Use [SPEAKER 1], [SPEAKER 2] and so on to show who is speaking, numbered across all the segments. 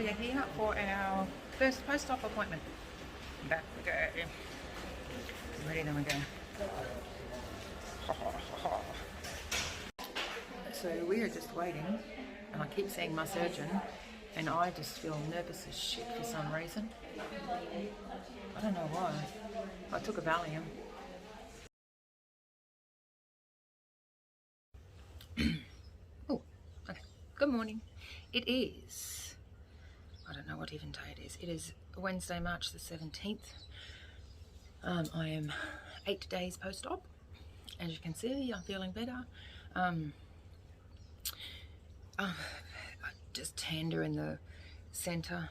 [SPEAKER 1] we are here for our first post-op appointment. Back we go. Ready, then we go. So we are just waiting, and I keep seeing my surgeon, and I just feel nervous as shit for some reason. I don't know why. I took a Valium. Oh, okay. Good morning. It is, I don't know what even day it is. It is Wednesday, March the 17th. I am 8 days post-op. As you can see, I'm feeling better. Just tender in the centre.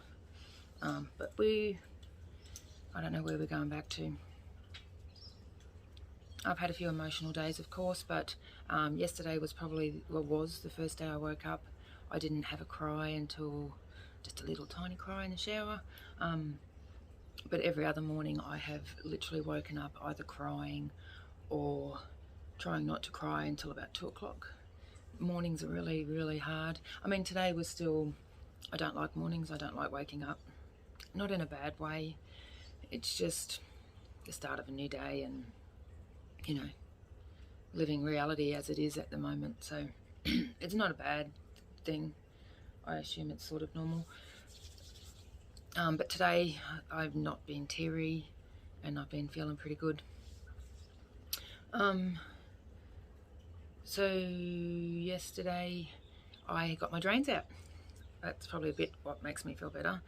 [SPEAKER 1] But I don't know where we're going back to. I've had a few emotional days, of course, but yesterday was the first day I woke up. I didn't have a cry until just a little tiny cry in the shower. But every other morning I have literally woken up either crying or trying not to cry until about 2 o'clock. Mornings are really, really hard. I mean, today was still, I don't like mornings. I don't like waking up. Not in a bad way. It's just the start of a new day and, you know, living reality as it is at the moment. So it's not a bad thing. I assume it's sort of normal. But today I've not been teary and I've been feeling pretty good. So yesterday I got my drains out. That's probably a bit what makes me feel better.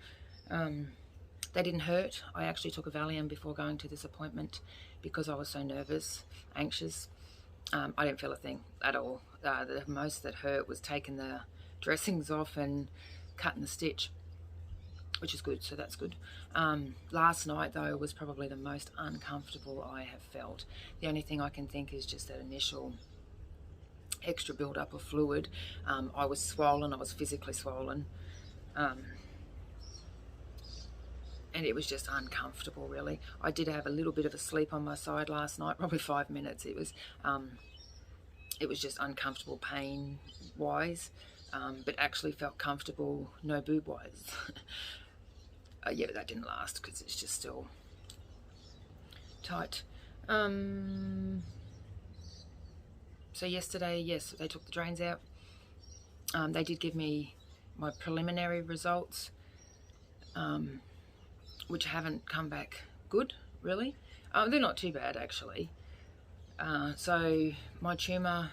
[SPEAKER 1] They didn't hurt. I actually took a Valium before going to this appointment because I was so nervous, anxious. I didn't feel a thing at all. The most that hurt was taking the dressings off and cutting the stitch, which is good, so that's good. Last night, though, was probably the most uncomfortable I have felt. The only thing I can think is just that initial extra build-up of fluid. I was swollen, I was physically swollen. And it was just uncomfortable, really. I did have a little bit of a sleep on my side last night, probably 5 minutes. It was just uncomfortable pain-wise, but actually felt comfortable, no boob-wise. Yeah, but that didn't last because it's just still tight. So yesterday, yes, they took the drains out. They did give me my preliminary results, which haven't come back good, really. They're not too bad, actually. So my tumour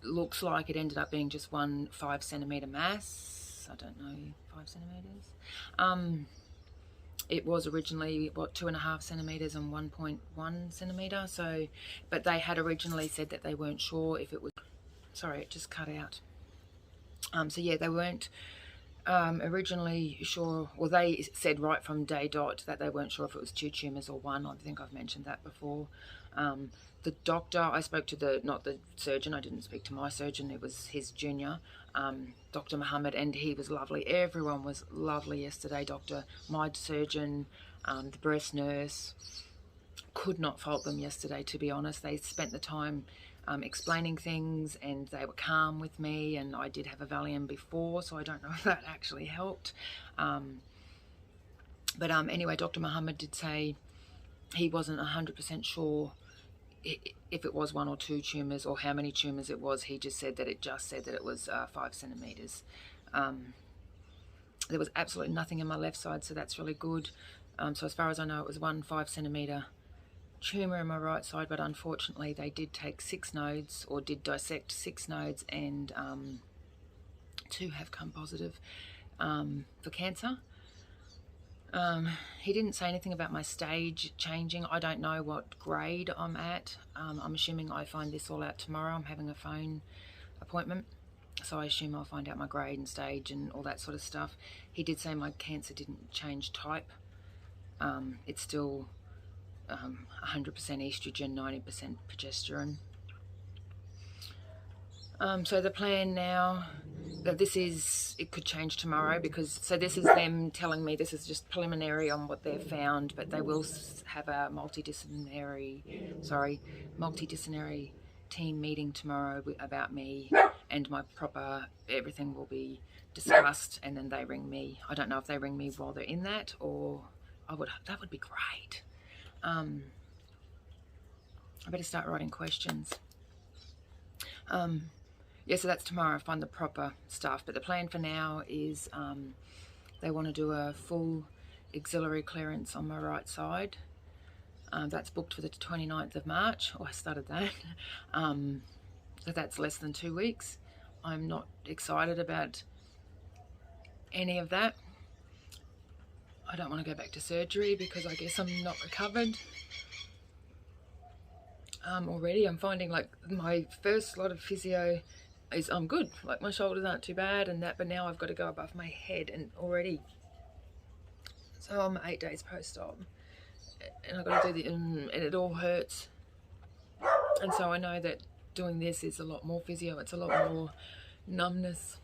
[SPEAKER 1] looks like it ended up being just one 5 centimetre mass. I don't know, 5 centimetres. It was originally, what, 2.5 centimetres and 1.1 centimetre. So, but they had originally said that they weren't sure if it was, sorry, it just cut out. So yeah, they weren't originally sure, well, they said right from day dot that they weren't sure if it was 2 tumours or 1. I think I've mentioned that before. The doctor, I spoke to not the surgeon, I didn't speak to my surgeon, it was his junior, Dr. Muhammad, and he was lovely. Everyone was lovely yesterday. My surgeon, the breast nurse, could not fault them yesterday, to be honest. They spent the time explaining things, and they were calm with me, and I did have a Valium before, so I don't know if that actually helped. But anyway, Dr. Muhammad did say he wasn't 100% sure if it was 1 or 2 tumours or how many tumours it was. He just said that it was 5 centimetres. There was absolutely nothing in my left side, so that's really good. So as far as I know, it was 1 5 centimetre tumour in my right side, but unfortunately they did take 6 nodes, or did dissect 6 nodes, and 2 have come positive for cancer. He didn't say anything about my stage changing. I don't know what grade I'm at. I'm assuming I find this all out tomorrow. I'm having a phone appointment, so I assume I'll find out my grade and stage and all that sort of stuff. He did say my cancer didn't change type. It's still 100% estrogen, 90% progesterone. So the plan now, it could change tomorrow, because, so this is them telling me this is just preliminary on what they've found, but they will have a multidisciplinary team meeting tomorrow about me and my proper everything will be discussed, and then they ring me. I don't know if they ring me while they're in that, or that would be great. I better start writing questions. Yeah, so that's tomorrow. I find the proper stuff, but the plan for now is they want to do a full axillary clearance on my right side. That's booked for the 29th of March. Oh, I started that. So that's less than 2 weeks. I'm not excited about any of that. I don't want to go back to surgery because I guess I'm not recovered. Already I'm finding like my first lot of physio is I'm good. Like my shoulders aren't too bad and that, but now I've got to go above my head and already. So I'm 8 days post-op and I've got to do and it all hurts. And so I know that doing this is a lot more physio. It's a lot more numbness.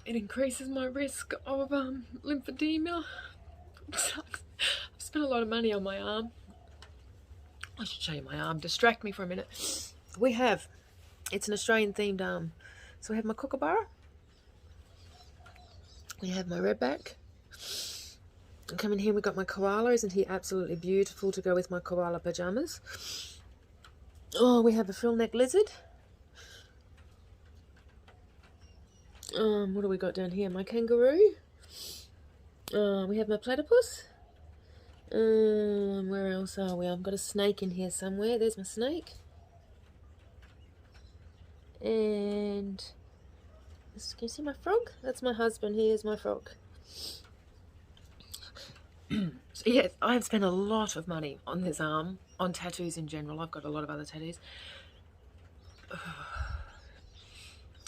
[SPEAKER 1] It increases my risk of lymphedema. It sucks. I've spent a lot of money on my arm. I should show you my arm. Distract me for a minute. It's an Australian themed arm. So we have my kookaburra. We have my redback. And come in here, we've got my koala. Isn't he absolutely beautiful to go with my koala pajamas? Oh, we have a frill neck lizard. What do we got down here? My kangaroo. We have my platypus. Where else are we? I've got a snake in here somewhere. There's my snake. And can you see my frog? That's my husband. He is my frog. So yes, I have spent a lot of money on this arm, on tattoos in general. I've got a lot of other tattoos.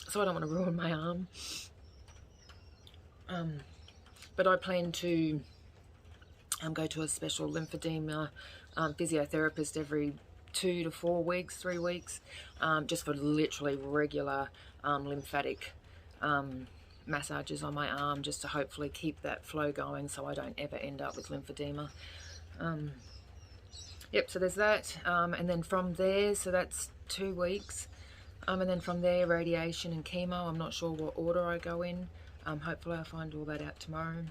[SPEAKER 1] So I don't want to ruin my arm. But I plan to go to a special lymphedema physiotherapist every 2 to 4 weeks, 3 weeks, just for literally regular lymphatic massages on my arm, just to hopefully keep that flow going so I don't ever end up with lymphedema. Yep, so there's that. And then from there, so that's 2 weeks. And then from there, radiation and chemo. I'm not sure what order I go in. Hopefully I'll find all that out tomorrow.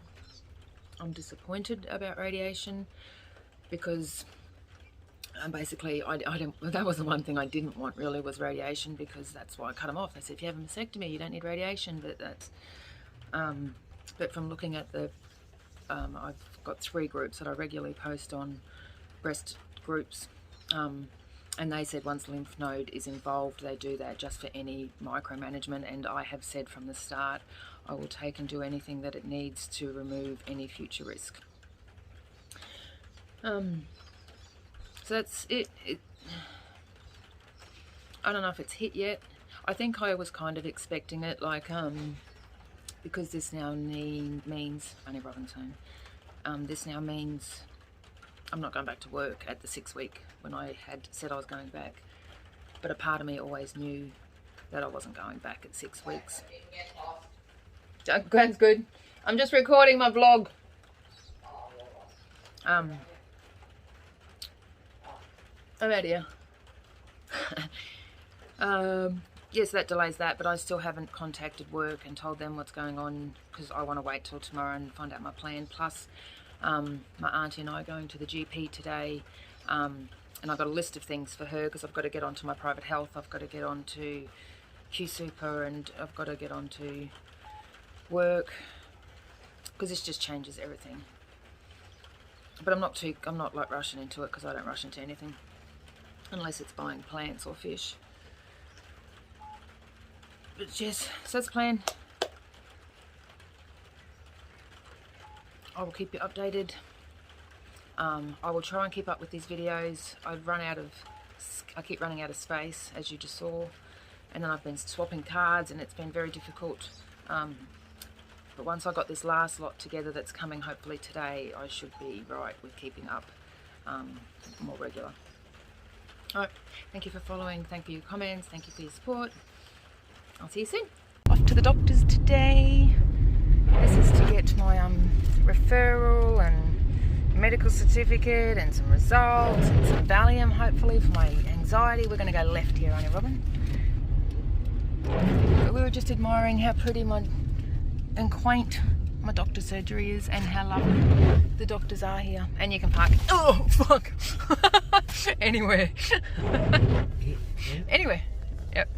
[SPEAKER 1] I'm disappointed about radiation because basically I didn't, that was the one thing I didn't want really, was radiation, because that's why I cut them off. They said if you have a mastectomy you don't need radiation, but that's but from looking at the I've got 3 groups that I regularly post on, breast groups, and they said once the lymph node is involved they do that just for any micromanagement, and I have said from the start I will take and do anything that it needs to remove any future risk. So that's it. I don't know if it's hit yet. I think I was kind of expecting it, like because this now means, only Robin's home, this now means I'm not going back to work at the 6 week when I had said I was going back. But a part of me always knew that I wasn't going back at 6 weeks. That's good. I'm just recording my vlog. I'm out here. Yes, that delays that, but I still haven't contacted work and told them what's going on, because I want to wait till tomorrow and find out my plan. Plus, my auntie and I are going to the GP today, and I've got a list of things for her, because I've got to get onto my private health, I've got to get onto Q-Super, and I've got to get onto work, because this just changes everything. But I'm not like rushing into it, because I don't rush into anything unless it's buying plants or fish. But yes, so that's the plan. I will keep you updated. I will try and keep up with these videos. I keep running out of space, as you just saw, and then I've been swapping cards and it's been very difficult. But once I got this last lot together that's coming hopefully today, I should be right with keeping up more regular. Alright, thank you for following, thank you for your comments, thank you for your support. I'll see you soon. Off to the doctors today. This is to get my referral and medical certificate and some results and some Valium, hopefully, for my anxiety. We're going to go left here, aren't you, Robin? But we were just admiring how pretty and quaint my doctor's surgery is, and how lovely the doctors are here. And you can park, oh fuck, anywhere. Anyway, yep.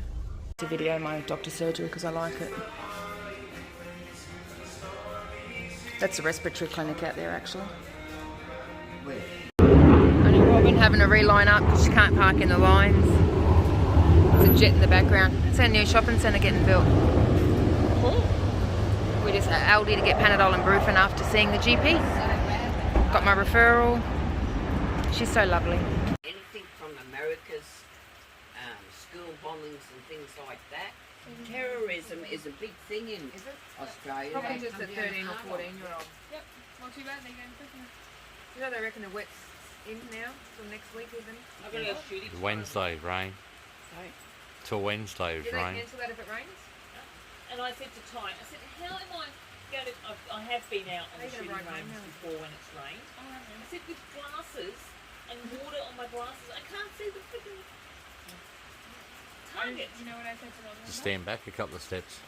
[SPEAKER 1] To video my doctor's surgery because I like it. That's a respiratory clinic out there, actually. Only Robin having to reline up because she can't park in the lines. There's a jet in the background. It's our new shopping centre getting built. We just had Aldi to get Panadol and Brufen after seeing the GP. Got my referral. She's so lovely.
[SPEAKER 2] Anything from America's school bombings and things like that. Terrorism is a big thing in Australia.
[SPEAKER 1] Probably just a 13 or 14-year-old. Yep, not too bad. They're going Christmas. You know, they reckon the wet's in now, till next week even.
[SPEAKER 2] I'm going to go shooting
[SPEAKER 3] Wednesday, rain.
[SPEAKER 2] Sorry?
[SPEAKER 3] Till Wednesday,
[SPEAKER 1] Do they
[SPEAKER 3] rain.
[SPEAKER 1] cancel that if it rains?
[SPEAKER 4] And I said to Ty, I said, how am I going to... I have been out on the shooting range before when it's rained. I said, with glasses and water on my glasses, I can't see the freaking target.
[SPEAKER 5] You know what I said to Robin?
[SPEAKER 3] Just stand back a couple of steps.